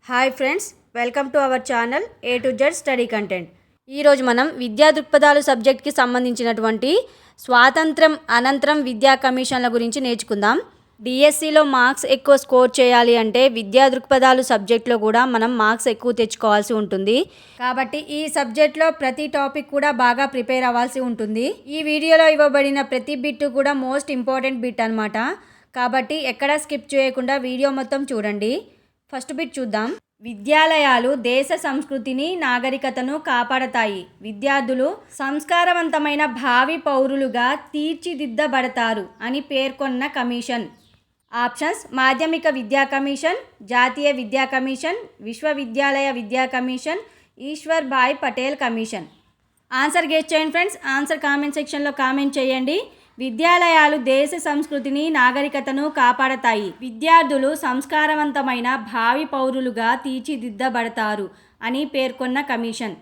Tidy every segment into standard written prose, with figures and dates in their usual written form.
Hi friends, welcome to our channel A to Z study content. ఈరోజు మనం విద్యా దృక్పథాలు సబ్జెక్ట్కి సంబంధించినటువంటి స్వాతంత్రం అనంతరం విద్యా కమిషన్ల గురించి నేర్చుకుందాం. డిఎస్సిలో మార్క్స్ ఎక్కువ స్కోర్ చేయాలి అంటే విద్యా దృక్పథాలు సబ్జెక్ట్లో కూడా మనం మార్క్స్ ఎక్కువ తెచ్చుకోవాల్సి ఉంటుంది. కాబట్టి ఈ సబ్జెక్ట్లో ప్రతి టాపిక్ కూడా బాగా ప్రిపేర్ అవ్వాల్సి ఉంటుంది. ఈ వీడియోలో ఇవ్వబడిన ప్రతి బిట్ కూడా మోస్ట్ ఇంపార్టెంట్ బిట్ అనమాట. కాబట్టి ఎక్కడా స్కిప్ చేయకుండా వీడియో మొత్తం చూడండి. ఫస్ట్ బిట్ చూద్దాం. విద్యాలయాలు దేశ సంస్కృతిని నాగరికతను కాపాడతాయి. విద్యార్థులు సంస్కారవంతమైన భావి పౌరులుగా తీర్చిదిద్దబడతారు అని పేర్కొన్న కమిషన్. ఆప్షన్స్: మాధ్యమిక విద్యా కమిషన్, జాతీయ విద్యా కమిషన్, విశ్వవిద్యాలయ విద్యా కమిషన్, ఈశ్వర్ భాయ్ పటేల్ కమిషన్. ఆన్సర్ గెస్ చేయండి ఫ్రెండ్స్. ఆన్సర్ కామెంట్ సెక్షన్లో కామెంట్ చేయండి. విద్యాలయాలు దేశ సంస్కృతిని నాగరికతను కాపాడతాయి. విద్యార్థులు సంస్కారవంతమైన భావి పౌరులుగా తీర్చిదిద్దబడతారు అని పేర్కొన్న కమిషన్.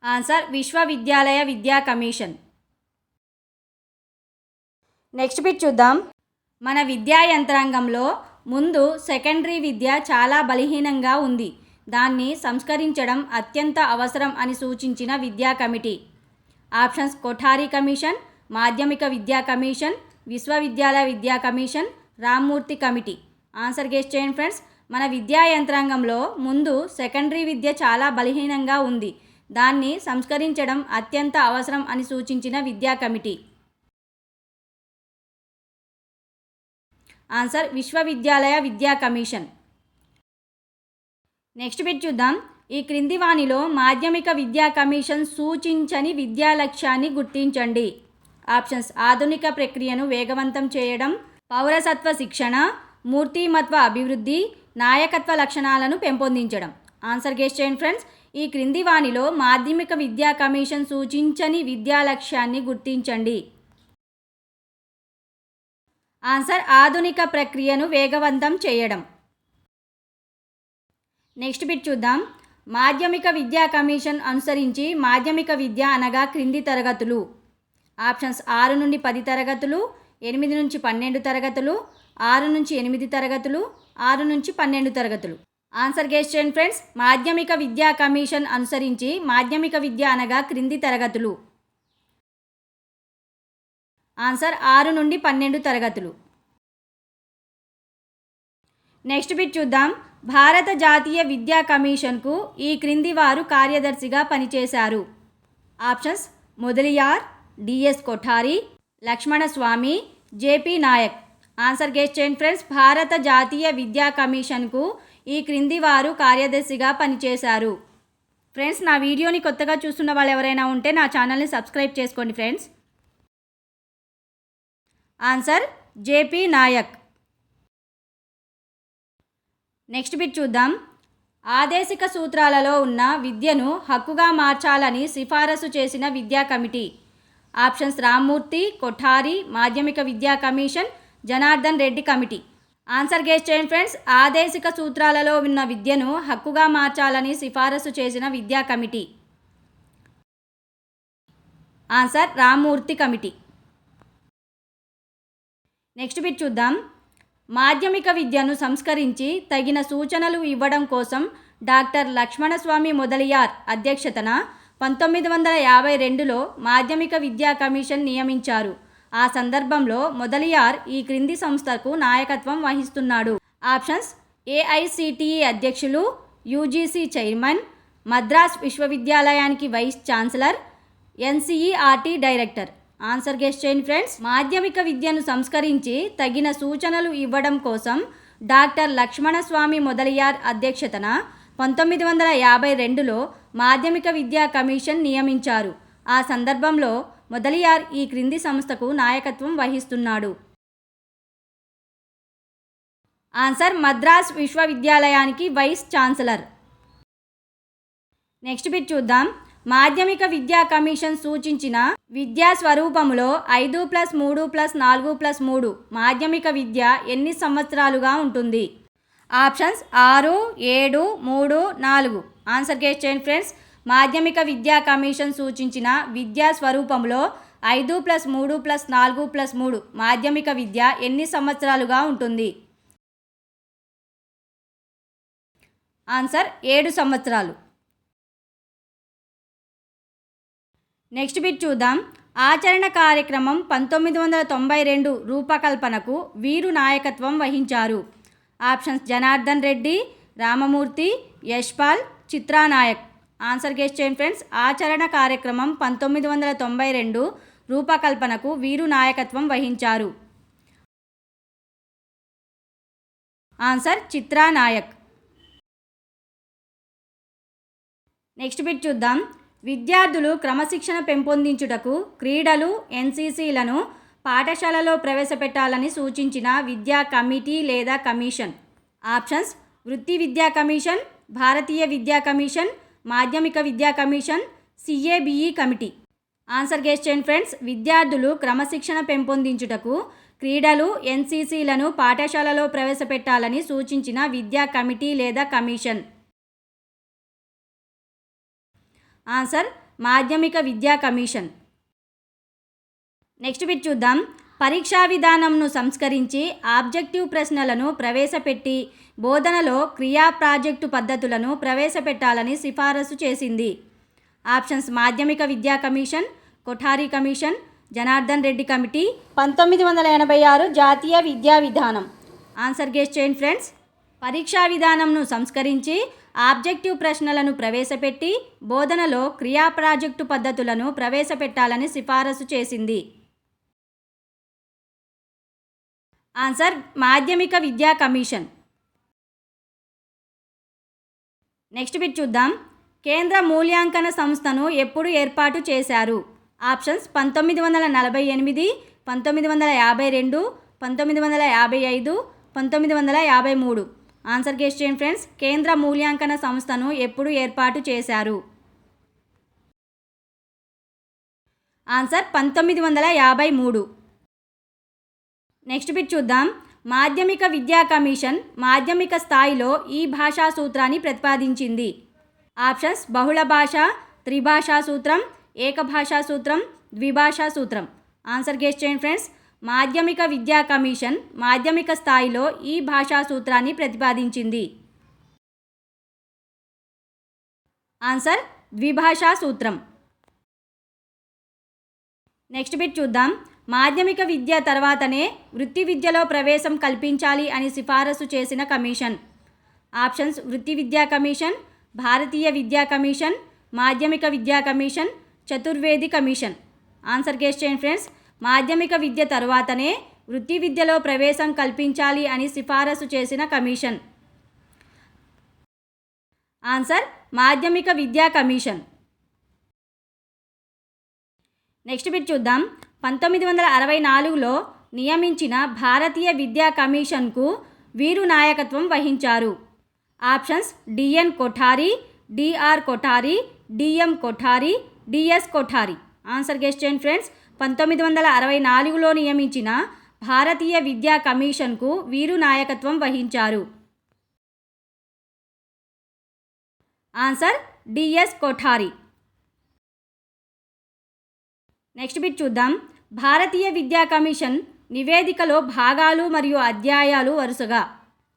ఆన్సర్: విశ్వవిద్యాలయ విద్యా కమిషన్. నెక్స్ట్ బిట్ చూద్దాం. మన విద్యా యంత్రాంగంలో ముందు సెకండరీ విద్య చాలా బలహీనంగా ఉంది. దాన్ని సంస్కరించడం అత్యంత అవసరం అని సూచించిన విద్యా కమిటీ. ఆప్షన్స్: కొఠారి కమిషన్, మాధ్యమిక విద్యా కమిషన్, విశ్వవిద్యాలయ విద్యా commission, Rammurthy committee. Answer guess చేయండి ఫ్రెండ్స్. మన విద్యా యంత్రాంగంలో ముందు సెకండరీ విద్య చాలా బలహీనంగా ఉంది. దాన్ని సంస్కరించడం అత్యంత అవసరం అని సూచించిన విద్యా కమిటీ. ఆన్సర్: విశ్వవిద్యాలయ విద్యా కమిషన్. నెక్స్ట్ బిట్ చూద్దాం. ఈ క్రింది వానిలో మాధ్యమిక విద్యా కమిషన్ సూచించని విద్యా లక్ష్యాన్ని గుర్తించండి. ఆప్షన్స్: ఆధునిక ప్రక్రియను వేగవంతం చేయడం, పౌరసత్వ శిక్షణ, మూర్తిమత్వ అభివృద్ధి, నాయకత్వ లక్షణాలను పెంపొందించడం. ఆన్సర్ గెస్ చేయండి ఫ్రెండ్స్. ఈ క్రింది వానిలో మాధ్యమిక విద్యా కమిషన్ సూచించని విద్యా లక్ష్యాన్ని గుర్తించండి. ఆన్సర్: ఆధునిక ప్రక్రియను వేగవంతం చేయడం. నెక్స్ట్ బిట్ చూద్దాం. మాధ్యమిక విద్యా కమిషన్ అనుసరించి మాధ్యమిక విద్య అనగా క్రింది తరగతులు. ఆప్షన్స్: 6 నుండి 10 తరగతులు, 8 నుంచి 12 తరగతులు, 6 నుంచి 8 తరగతులు, 6 నుంచి 12 తరగతులు. ఆన్సర్ గెస్ చేయండి ఫ్రెండ్స్. మాధ్యమిక విద్యా కమిషన్ అనుసరించి మాధ్యమిక విద్య అనగా క్రింది తరగతులు. ఆన్సర్: 6 నుండి 12 తరగతులు. నెక్స్ట్ బిట్ చూద్దాం. భారత జాతీయ విద్యా కమిషన్కు ఈ క్రింది వారు కార్యదర్శిగా పనిచేశారు. Options: Mudaliar, DS Kothari, Lakshmanaswami, JP Naik. Answer guess చేయండి ఫ్రెండ్స్. భారత జాతీయ విద్యా కమిషన్కు ఈ క్రింది వారు కార్యదర్శిగా పనిచేశారు. ఫ్రెండ్స్, నా వీడియోని కొత్తగా చూస్తున్న వాళ్ళు ఎవరైనా ఉంటే నా ఛానల్ని సబ్స్క్రైబ్ చేసుకోండి friends. Answer: JP Naik. Next bit చూద్దాం. ఆదేశిక సూత్రాలలో ఉన్న విద్యను హక్కుగా మార్చాలని సిఫారసు చేసిన విద్యా కమిటీ. ఆప్షన్స్: రామ్మూర్తి, కొఠారి, మాధ్యమిక విద్యా commission, Janardhan Reddy committee. Answer guess చేయండి ఫ్రెండ్స్. ఆదేశిక సూత్రాలలో ఉన్న విద్యను హక్కుగా మార్చాలని సిఫారసు చేసిన విద్యా committee. Answer: Rammurthy committee. Next bit చూద్దాం. మాధ్యమిక విద్యను సంస్కరించి తగిన సూచనలు ఇవ్వడం కోసం డాక్టర్ లక్ష్మణస్వామి మొదలియార్ అధ్యక్షతన 1952లో మాధ్యమిక విద్యా కమిషన్ నియమించారు. ఆ సందర్భంలో మొదలియార్ ఈ క్రింది సంస్థకు నాయకత్వం వహిస్తున్నాడు. ఆప్షన్స్: ఏఐసిటిఈ అధ్యక్షులు, యూజీసీ చైర్మన్, మద్రాస్ విశ్వవిద్యాలయానికి vice chancellor, NCERT director. Answer guess చేయండి ఫ్రెండ్స్. మాధ్యమిక విద్యను సంస్కరించి తగిన సూచనలు ఇవ్వడం కోసం డాక్టర్ లక్ష్మణస్వామి మొదలియార్ అధ్యక్షతన 1952లో మాధ్యమిక విద్యా కమిషన్ నియమించారు. ఆ సందర్భంలో మొదలియార్ ఈ క్రింది సంస్థకు నాయకత్వం వహిస్తున్నాడు. ఆన్సర్: మద్రాస్ విశ్వవిద్యాలయానికి వైస్ ఛాన్సలర్. నెక్స్ట్ బిట్ చూద్దాం. మాధ్యమిక విద్యా కమిషన్ సూచించిన విద్యా స్వరూపములో 5+3+4+3 మాధ్యమిక విద్య ఎన్ని సంవత్సరాలుగా ఉంటుంది? ఆప్షన్స్: 6, 7, 3, 4. ఆన్సర్ గెస్ చేయండి ఫ్రెండ్స్. మాధ్యమిక విద్యా కమిషన్ సూచించిన విద్యా స్వరూపంలో 5+3+4+3 మాధ్యమిక విద్య ఎన్ని సంవత్సరాలుగా ఉంటుంది? ఆన్సర్ 7 సంవత్సరాలు. నెక్స్ట్ బిట్ చూద్దాం. ఆచరణ కార్యక్రమం 1992 రూపకల్పనకు వీరు నాయకత్వం వహించారు. Options Janardhan Reddy, Ramamurthy, Yashpal, Chitra Nayak. Answer guess చేయండి ఫ్రెండ్స్. ఆచరణ కార్యక్రమం 1992 రూపకల్పనకు వీరు నాయకత్వం వహించారు. ఆన్సర్ చిత్రానాయక్. నెక్స్ట్ బిట్ చూద్దాం. విద్యార్థులు క్రమశిక్షణ పెంపొందించుటకు క్రీడలు, ఎన్సీసీలను పాఠశాలలో ప్రవేశపెట్టాలని సూచించిన విద్యా కమిటీ లేదా కమిషన్. ఆప్షన్స్ వృత్తి విద్యా కమిషన్, భారతీయ విద్యా కమిషన్, మాధ్యమిక విద్యా commission, CABE committee. Answer guess చేయండి ఫ్రెండ్స్. విద్యార్థులు క్రమశిక్షణ పెంపొందించుటకు క్రీడలు, ఎన్సీసీలను పాఠశాలలో ప్రవేశపెట్టాలని సూచించిన విద్యా కమిటీ లేదా కమిషన్. ఆన్సర్ మాధ్యమిక విద్యా కమిషన్. నెక్స్ట్ బిట్ చూద్దాం. పరీక్షా విధానంను సంస్కరించి ఆబ్జెక్టివ్ ప్రశ్నలను ప్రవేశపెట్టి బోధనలో క్రియా ప్రాజెక్టు పద్ధతులను ప్రవేశపెట్టాలని సిఫారసు చేసింది. ఆప్షన్స్ మాధ్యమిక విద్యా commission, Kothari commission, Janardhan Reddy committee, 1986 జాతీయ విద్యా విధానం. ఆన్సర్ గెస్ చేయండి ఫ్రెండ్స్. పరీక్షా విధానంను సంస్కరించి ఆబ్జెక్టివ్ ప్రశ్నలను ప్రవేశపెట్టి బోధనలో క్రియా ప్రాజెక్టు పద్ధతులను ప్రవేశపెట్టాలని సిఫారసు చేసింది. ఆన్సర్ మాధ్యమిక విద్యా కమిషన్. నెక్స్ట్ బిట్ చూద్దాం. కేంద్ర మూల్యాంకన సంస్థను ఎప్పుడు ఏర్పాటు చేశారు? ఆప్షన్స్ 1948, 1952, 1955, 1953. ఆన్సర్ గెస్ చేయండి ఫ్రెండ్స్. కేంద్ర మూల్యాంకన సంస్థను ఎప్పుడు ఏర్పాటు చేశారు? ఆన్సర్ 1953. నెక్స్ట్ బిట్ చూద్దాం. మాధ్యమిక విద్యా కమిషన్ మాధ్యమిక స్థాయిలో ఈ భాషా సూత్రాన్ని ప్రతిపాదించింది. ఆప్షన్స్ బహుళ భాష, త్రిభాషా సూత్రం, ఏకభాషా సూత్రం, ద్విభాషా సూత్రం. ఆన్సర్ గెస్ చేయండి ఫ్రెండ్స్. మాధ్యమిక విద్యా కమిషన్ మాధ్యమిక స్థాయిలో ఈ భాషా సూత్రాన్ని ప్రతిపాదించింది. ఆన్సర్ ద్విభాషా సూత్రం. నెక్స్ట్ బిట్ చూద్దాం. మాధ్యమిక విద్య తర్వాతనే వృత్తి విద్యలో ప్రవేశం కల్పించాలి అని సిఫారసు చేసిన కమిషన్. ఆప్షన్స్ వృత్తి విద్యా కమిషన్, భారతీయ విద్యా కమిషన్, మాధ్యమిక విద్యా commission, Chaturvedi commission. Answer guess చేయండి ఫ్రెండ్స్. మాధ్యమిక విద్య తర్వాతనే వృత్తి విద్యలో ప్రవేశం కల్పించాలి అని సిఫారసు చేసిన కమిషన్. ఆన్సర్ మాధ్యమిక విద్యా కమిషన్. నెక్స్ట్ బిట్ చూద్దాం. 1964లో నియమించిన భారతీయ విద్యా కమిషన్కు వీరు నాయకత్వం వహించారు. Options DN Kothari, DR Kothari, DM Kothari, DS Kothari. Answer guess చేయండి ఫ్రెండ్స్. 1964లో నియమించిన భారతీయ విద్యా కమిషన్కు వీరు నాయకత్వం వహించారు. Answer DS Kothari. Next bit చూద్దాం. భారతీయ విద్యా కమిషన్ నివేదికలో భాగాలు మరియు అధ్యాయాలు వరుసగా.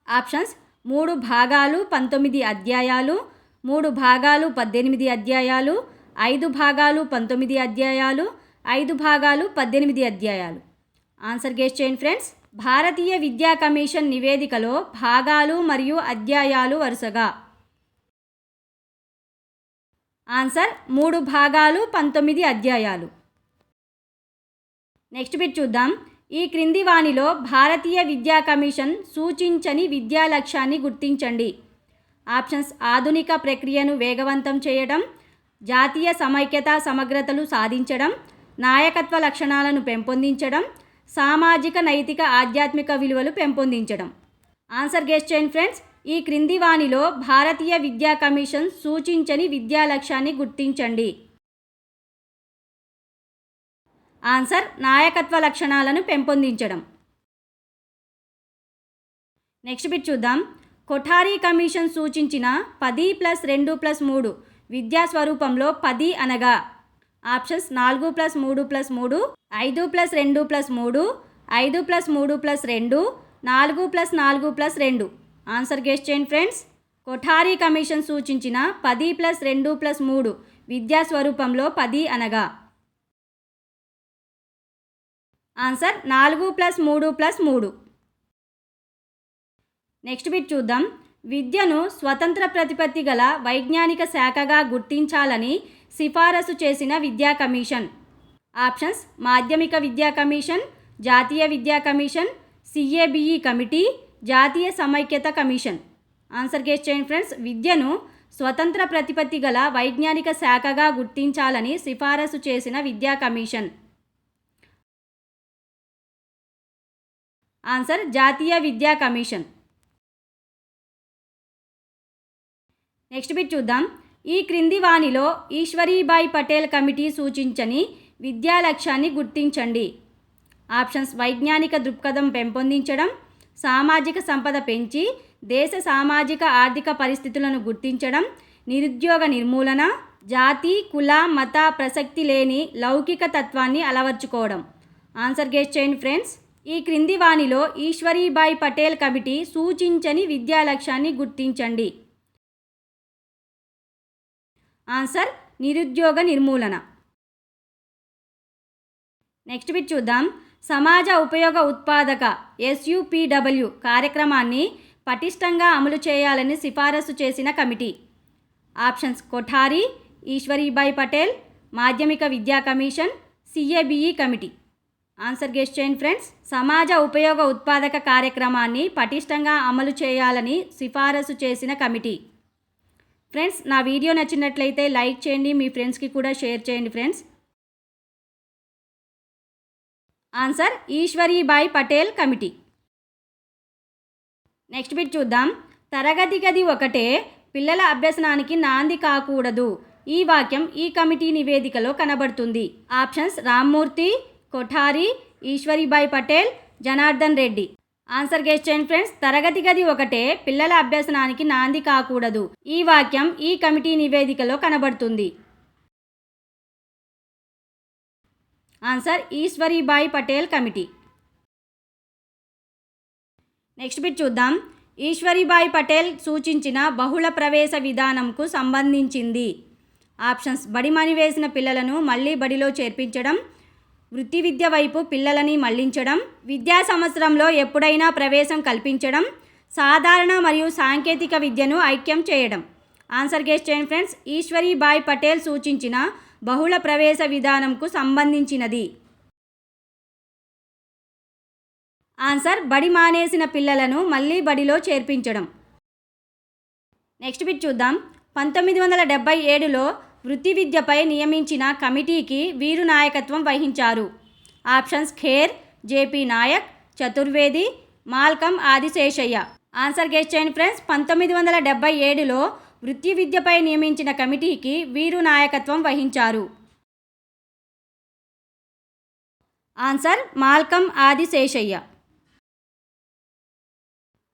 ఆప్షన్స్ 3 భాగాలు 19 అధ్యాయాలు, 3 భాగాలు 18 అధ్యాయాలు, 5 భాగాలు 19 అధ్యాయాలు, 5 భాగాలు 18 అధ్యాయాలు. ఆన్సర్ గెస్ చేయండి ఫ్రెండ్స్. భారతీయ విద్యా కమిషన్ నివేదికలో భాగాలు మరియు అధ్యాయాలు వరుసగా. ఆన్సర్ 3 భాగాలు 19 అధ్యాయాలు. నెక్స్ట్ బిట్ చూద్దాం. ఈ క్రింది వానిలో భారతీయ విద్యా కమిషన్ సూచించని విద్యా లక్ష్యాన్ని గుర్తించండి. ఆప్షన్స్ ఆధునిక ప్రక్రియను వేగవంతం చేయడం, జాతీయ సమైక్యత సమగ్రతలు సాధించడం, నాయకత్వ లక్షణాలను పెంపొందించడం, సామాజిక నైతిక ఆధ్యాత్మిక విలువలు పెంపొందించడం. ఆన్సర్ గెస్ చేయండి ఫ్రెండ్స్. ఈ క్రింది వానిలో భారతీయ విద్యా కమిషన్ సూచించని విద్యా లక్ష్యాన్ని గుర్తించండి. ఆన్సర్ నాయకత్వ లక్షణాలను పెంపొందించడం. నెక్స్ట్ బిట్ చూద్దాం. కొఠారి కమిషన్ సూచించిన 10+2+3 విద్యా స్వరూపంలో 10 అనగా. ఆప్షన్స్ 4+3+3, 5+2+3, 5+3+2, 4+4+2. ఆన్సర్ గెస్ చేయండి ఫ్రెండ్స్. కొఠారి కమిషన్ సూచించిన 10+2+3 విద్యా స్వరూపంలో 10 అనగా ఆన్సర్ 4+3+3. నెక్స్ట్ బిట్ చూద్దాం. విద్యను స్వతంత్ర ప్రతిపత్తి గల వైజ్ఞానిక శాఖగా గుర్తించాలని సిఫారసు చేసిన విద్యా కమిషన్. ఆప్షన్స్: మాధ్యమిక విద్యా కమిషన్, జాతీయ విద్యా కమిషన్, సిఏబిఈ కమిటీ, జాతీయ సమైక్యత కమిషన్. ఆన్సర్ గెస్ చేయండి ఫ్రెండ్స్. విద్యను స్వతంత్ర ప్రతిపత్తి గల వైజ్ఞానిక శాఖగా గుర్తించాలని సిఫారసు చేసిన విద్యా కమిషన్. ఆన్సర్ జాతీయ విద్యా కమిషన్. నెక్స్ట్ బిట్ చూద్దాం. ఈ క్రింది వానిలో ఈశ్వరీబాయి పటేల్ కమిటీ సూచించని విద్యా లక్ష్యాన్ని గుర్తించండి. ఆప్షన్స్: వైజ్ఞానిక దృక్పథం పెంపొందించడం, సామాజిక సంపద పెంచి దేశ సామాజిక ఆర్థిక పరిస్థితులను గుర్తించడం, నిరుద్యోగ నిర్మూలన, జాతి కుల మత ప్రసక్తి లేని లౌకిక తత్వాన్ని అలవర్చుకోవడం. ఆన్సర్ గెస్ చేయండి ఫ్రెండ్స్. ఈ క్రింది వానిలో ఈశ్వరీబాయి పటేల్ కమిటీ సూచించని విద్యా లక్ష్యాన్ని గుర్తించండి. ఆన్సర్ నిరుద్యోగ నిర్మూలన. నెక్స్ట్ బిట్ చూద్దాం. సమాజ ఉపయోగ ఉత్పాదక SUPW కార్యక్రమాన్ని పటిష్టంగా అమలు చేయాలని సిఫారసు చేసిన కమిటీ. ఆప్షన్స్: కొఠారి, ఈశ్వరీబాయి పటేల్, మాధ్యమిక విద్యా commission, CABE committee. Answer guess చేయండి ఫ్రెండ్స్. సమాజ ఉపయోగ ఉత్పాదక కార్యక్రమాన్ని పటిష్టంగా అమలు చేయాలని సిఫారసు చేసిన కమిటీ. ఫ్రెండ్స్, నా వీడియో నచ్చినట్లయితే లైక్ చేయండి, మీ ఫ్రెండ్స్కి కూడా షేర్ చేయండి friends. Answer Eshwari Bai Patel committee. Next bit చూద్దాం. తరగతి గది ఒకటే పిల్లల అభ్యసనానికి నాంది కాకూడదు. ఈ వాక్యం ఈ కమిటీ నివేదికలో కనబడుతుంది. Options: Rammurthy, Kothari, Eshwari Bai Patel, Janardhan Reddy. Answer guess చేయండి ఫ్రెండ్స్. తరగతి గది ఒకటే పిల్లల అభ్యసనానికి నాంది కాకూడదు. ఈ వాక్యం ఈ కమిటీ నివేదికలో కనబడుతుంది. Answer Eshwari Bai Patel committee. Next bit చూద్దాం. ఈశ్వరీబాయి పటేల్ సూచించిన బహుళ ప్రవేశ విధానంకు సంబంధించింది. ఆప్షన్స్: బడి మానివేసిన పిల్లలను మళ్ళీ బడిలో చేర్పించడం, వృత్తి విద్య వైపు పిల్లలని మళ్లించడం, విద్యా సంవత్సరంలో ఎప్పుడైనా ప్రవేశం కల్పించడం, సాధారణ మరియు సాంకేతిక విద్యను ఐక్యం చేయడం. ఆన్సర్ గెస్ చేయండి ఫ్రెండ్స్. ఈశ్వరీబాయి పటేల్ సూచించిన బహుళ ప్రవేశ విధానంకు సంబంధించినది. ఆన్సర్ బడి మానేసిన పిల్లలను మళ్ళీ బడిలో చేర్పించడం. నెక్స్ట్ బిట్ చూద్దాం. 1977లో వృత్తి విద్యపై నియమించిన కమిటీకి వీరు నాయకత్వం వహించారు. Options: Kher, JP Naik, Chaturvedi, Malcolm Adiseshiah. Answer guess చేయండి ఫ్రెండ్స్. 1977లో వృత్తి విద్యపై నియమించిన కమిటీకి వీరు నాయకత్వం వహించారు. Answer Malcolm Adiseshiah.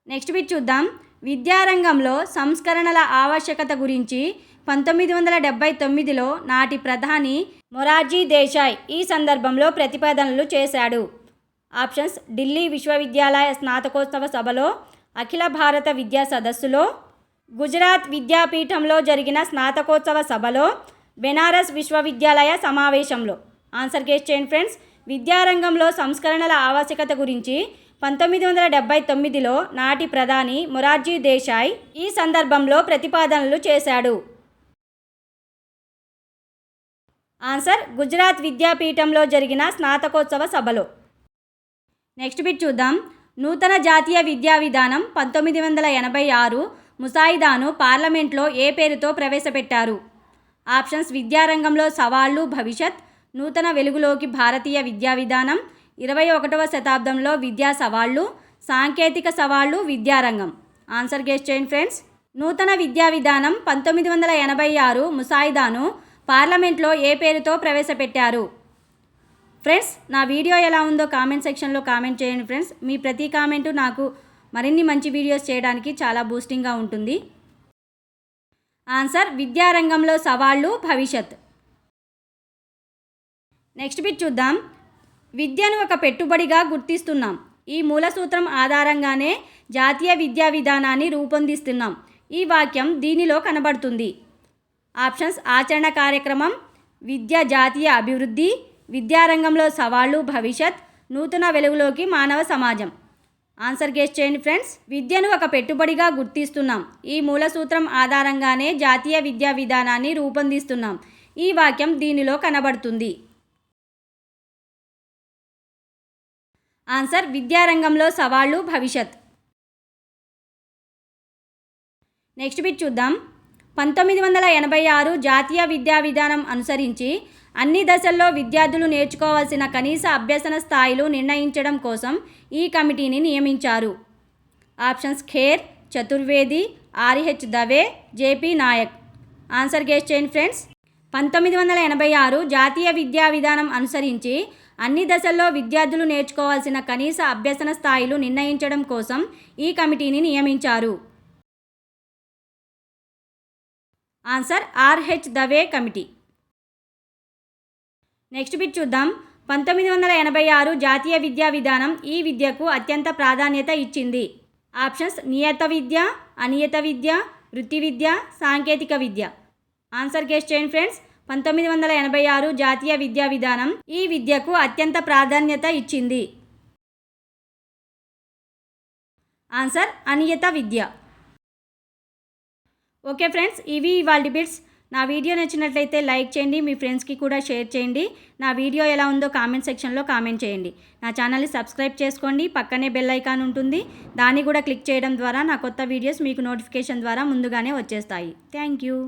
Next bit చూద్దాం. విద్యారంగంలో సంస్కరణల ఆవశ్యకత గురించి 1979లో నాటి ప్రధాని మొరార్జీ దేశాయ్ ఈ సందర్భంలో ప్రతిపాదనలు చేశాడు. ఆప్షన్స్: ఢిల్లీ విశ్వవిద్యాలయ స్నాతకోత్సవ సభలో, అఖిల భారత విద్యా సదస్సులో, గుజరాత్ విద్యాపీఠంలో జరిగిన స్నాతకోత్సవ సభలో, బెనారస్ విశ్వవిద్యాలయ సమావేశంలో. ఆన్సర్ గెస్ చేయండి ఫ్రెండ్స్. విద్యారంగంలో సంస్కరణల ఆవశ్యకత గురించి 1979లో నాటి ప్రధాని మొరార్జీ దేశాయ్ ఈ సందర్భంలో ప్రతిపాదనలు చేశాడు. ఆన్సర్ గుజరాత్ విద్యాపీఠంలో జరిగిన స్నాతకోత్సవ సభలో. నెక్స్ట్ బిట్ చూద్దాం. నూతన జాతీయ విద్యా విధానం 1986 ముసాయిదాను పార్లమెంట్లో ఏ పేరుతో ప్రవేశపెట్టారు? ఆప్షన్స్: విద్యారంగంలో సవాళ్లు భవిష్యత్, నూతన వెలుగులోకి భారతీయ విద్యా విధానం, 21వ శతాబ్దంలో విద్యా సవాళ్లు, సాంకేతిక సవాళ్లు విద్యారంగం. ఆన్సర్ గెస్ చేయండి ఫ్రెండ్స్. నూతన విద్యా విధానం 1986 ముసాయిదాను పార్లమెంట్లో ఏ పేరుతో ప్రవేశపెట్టారు? ఫ్రెండ్స్, నా వీడియో ఎలా ఉందో కామెంట్ సెక్షన్లో కామెంట్ చేయండి ఫ్రెండ్స్. మీ ప్రతి కామెంటు నాకు మరిన్ని మంచి వీడియోస్ చేయడానికి చాలా బూస్టింగ్గా ఉంటుంది. ఆన్సర్ విద్యారంగంలో సవాళ్లు భవిష్యత్. నెక్స్ట్ బిట్ చూద్దాం. విద్యను ఒక పెట్టుబడిగా గుర్తిస్తున్నాం. ఈ మూల సూత్రం ఆధారంగానే జాతీయ విద్యా విధానాన్ని రూపొందిస్తున్నాం. ఈ వాక్యం దీనిలో కనబడుతుంది. ఆప్షన్స్: ఆచరణ కార్యక్రమం, విద్య జాతీయ అభివృద్ధి, విద్యారంగంలో సవాళ్లు భవిష్యత్, నూతన వెలుగులోకి మానవ సమాజం. ఆన్సర్ గెస్ చేయండి ఫ్రెండ్స్. విద్యను ఒక పెట్టుబడిగా గుర్తిస్తున్నాం. ఈ మూల సూత్రం ఆధారంగానే జాతీయ విద్యా విధానాన్ని రూపొందిస్తున్నాం. ఈ వాక్యం దీనిలో కనబడుతుంది. ఆన్సర్: విద్యారంగంలో సవాళ్లు భవిష్యత్. నెక్స్ట్ బిట్ చూద్దాం. 1986 జాతీయ విద్యా విధానం అనుసరించి అన్ని దశల్లో విద్యార్థులు నేర్చుకోవాల్సిన కనీస అభ్యసన స్థాయిలు నిర్ణయించడం కోసం ఈ కమిటీని నియమించారు. Options: Kher, Chaturvedi, RH Dave, JP Naik. Answer guess చేయండి ఫ్రెండ్స్. 1986 జాతీయ విద్యా విధానం అనుసరించి అన్ని దశల్లో విద్యార్థులు నేర్చుకోవాల్సిన కనీస అభ్యసన స్థాయిలు నిర్ణయించడం కోసం ఈ కమిటీని నియమించారు. Answer: RH Dave committee. Next bit చూద్దాం. 1986 జాతీయ విద్యా విధానం ఈ విద్యకు అత్యంత ప్రాధాన్యత ఇచ్చింది. ఆప్షన్స్: నియత విద్య, అనియత విద్య, వృత్తి విద్య, సాంకేతిక విద్య. ఆన్సర్ గెస్ చేయండి ఫ్రెండ్స్. 1986 జాతీయ విద్యా విధానం ఈ విద్యకు అత్యంత ప్రాధాన్యత ఇచ్చింది. ఆన్సర్: అనియత విద్య. ఓకే ఫ్రెండ్స్, ఇవి ఇవాళ బిట్స్. నా వీడియో నచ్చినట్లయితే లైక్ చేయండి, మీ ఫ్రెండ్స్కి కూడా షేర్ చేయండి. నా వీడియో ఎలా ఉందో కామెంట్ సెక్షన్లో కామెంట్ చేయండి. నా ఛానల్ని సబ్స్క్రైబ్ చేసుకోండి. పక్కనే బెల్ ఐకాన్ ఉంటుంది, దాన్ని కూడా క్లిక్ చేయడం ద్వారా నా కొత్త వీడియోస్ మీకు నోటిఫికేషన్ ద్వారా ముందుగానే వచ్చేస్తాయి. Thank you.